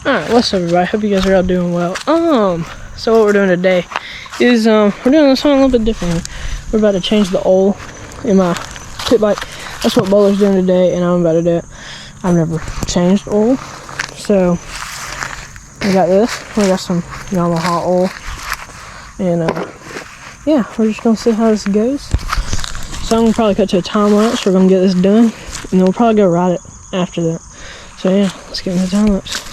Alright, what's up everybody? Hope you guys are all doing well. So what we're doing today is we're doing something a little bit different. We're about to change the oil in my pit bike. That's what Bowler's doing today, and I'm about to do it. I've never changed oil, so we got this. We got some Yamaha oil, and yeah, we're just gonna see how this goes. So I'm gonna probably cut to a time lapse. We're gonna get this done, and then we'll probably go ride it after that. So yeah, let's get in the time lapse.